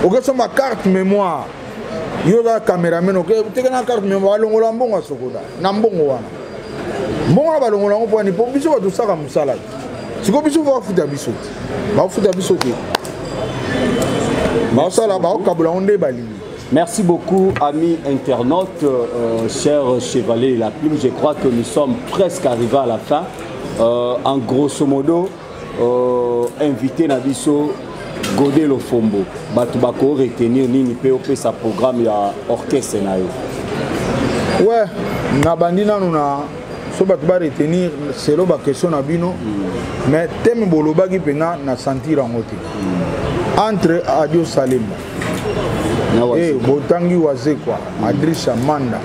On a une carte mémoire. Il y a une caméraman. On a une carte mémoire. On a une bonne Sokoda. On a une bonne one. On a une bonne one. On a tout ça comme ça. Si vous avez un foot à bisou, merci beaucoup, amis internautes, chers chevaliers de la plume. Je crois que nous sommes presque arrivés à la fin. En grosso modo, invité na biso Godé Lofombo batu bako retenir nini POP sa programme ya orchestre na yo. Ouais, na bandina nuna so batu ba retenir c'est lo ba question na bino mais thème boloba ki pena na sentir en côté entre Adio Salemba et Botangi Wazekwa Adrisha Manda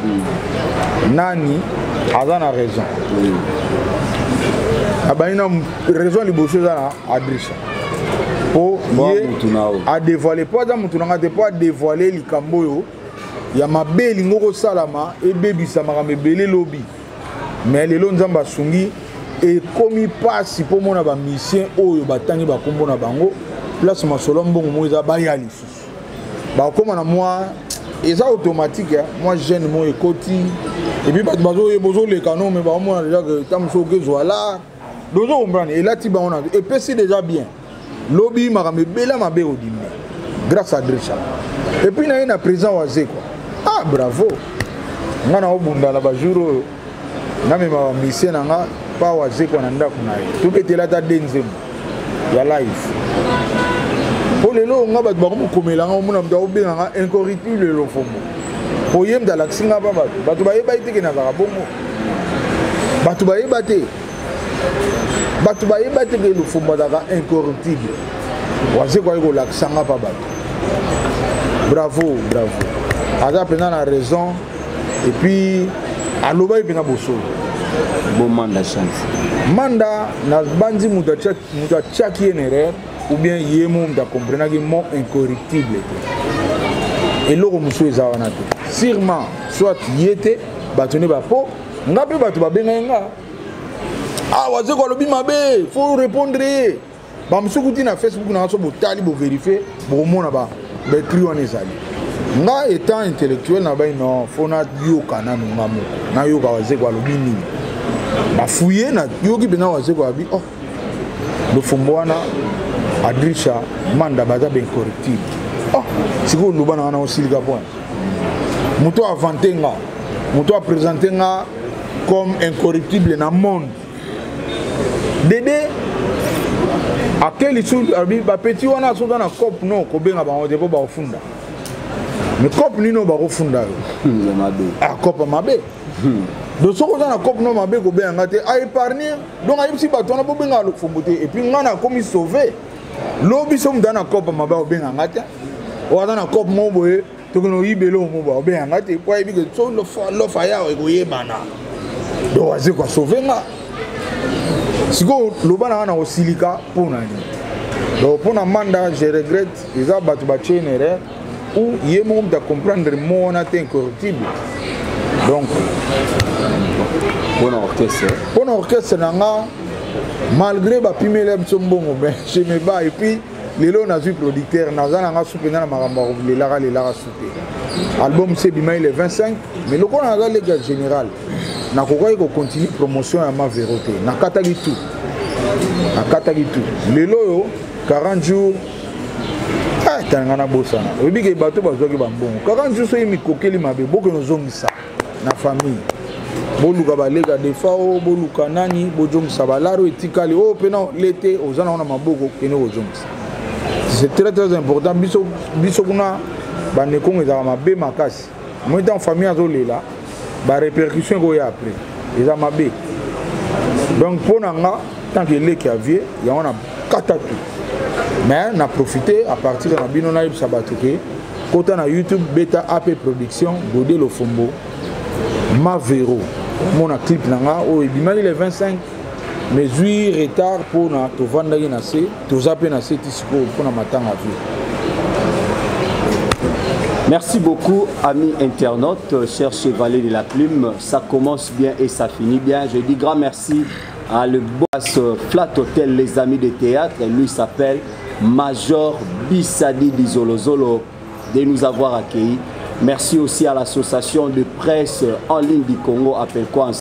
nani azana raison abaina raison liboso za Adrisha po a dévoiler pas dans mutunanga te pas dévoiler likambo yo ya mabeli ngoko salama e bebisa makame belé lobby mais lelo nzamba sungi et komi pasi po mona ba mission oyo batangi ba kombo na bango place masolo mbongo moza bayali susu ba koma na moi et ça automatique moi jeune mo ekoti et puis bazo bozo le canon mais ba mona déjà que tamso ke zoala dozo comprendre et là ti ba on a et pesi déjà bien lobby makame bela mabe odimé grâce à Drisha et puis na présent wazé quoi. Ah bravo ngana obunda la bajuro na me ma mission nga pa wazé ko na ndako na ye to betela ta denzem ya live pour lelo nga ba ko komela nga mona mda obenga nga incorruptible le Lofombo po yem da laksinga ba batu ba yeba iteke na za bongo batu ba yeba te bato bayeba te ke lofombo azalaka incorruptible waze kwa kolakisanga pa bato. Bravo, bravo. Aza mpenza na raison et puis alobai mpenza bosolo. Bon manda chance. Manda na bandi mutu atiaki ye na erreur ou bien ye mo mutu akomprenaki mo incorruptible te. Eloko mosusu eza wana te. Sûrement soit ye te bato ne bapo nga mpe bato babenga ye nga. Ah waze kwa lobi mabe faut répondre ye. Bamosuku ti na Facebook na so botali bo vérifier bomona ba betri wana ezali. Nga étant intellectuel na bai non faut na yoka na nunga moko. Na yoka waze kwa lobi nini. Bafouye na yoki bena waze kwa bi oh lofombo wana adrisha manda baza ben correctible. Oh siko loba na wana osilika point. Muto avanté nga, muto a présenté nga comme incorruptible dans le monde. Dédé, à quel issue, petit on a souvent un cop non, qu'on a pas au fond. Mais cop ni non, au fond. Ah cop mabé. Donc ce qu'on a un cop non mabé qu'on a gâté, à épargner. Donc à si bateau on a pas bien le fond et puis on a comme sauvé. L'objet somme dans un cop mabé au bien gâté. On a un cop mobile. Donc nous y belons mon bien gâté. Pour éviter que tout le fire et goyer bana. Donc c'est quoi sauver là. Si go lobana na osilika pour nani. Donc pour na manda je regrette ils a battu battu une erreur ou yé mon de comprendre mon incorruptible. Donc pour orchestre nanga malgré ba pimele msombongo ben je me bats et puis les lots na producteur na za nga soutenir na maramba les lara soutenir. Album c'est bimai le 25 mais le qu'on a le gars général na kokoki ko continue promotion ya Maveroté na kataki tout lelo yo 40 jours ah tangana bosana obi ke bato bazwaki bambongo 40 jours so yemi kokeli mabe boko nozongisa na famille boluka balega defao boluka nani bojongisa balaro etikali o pena l'été ozana na maboko kene ozongisa. C'est très important biso kuna banekongo ezaka mabe makasi moi dans famille azolela ba répercussion ko ya après eza mabe. Donc pour nanga tant que les qui aviez ya on a katatu mais na profiter à partir de bino na yebisa bato ke kota na YouTube Beta AP Production Godé Lofombo Mavero mon clip nanga o ebimali le 25 mais 8 retard pour na to vandaki na se to zape na se tisiko pour na matanga vie. Merci beaucoup, amis internautes, chers chevaliers de la plume. Ça commence bien et ça finit bien. Je dis grand merci à le boss Flat Hotel, les amis de théâtre. Lui s'appelle Major Bissadi Dizolozolo de nous avoir accueillis. Merci aussi à l'association de presse en ligne du Congo, appelle quoi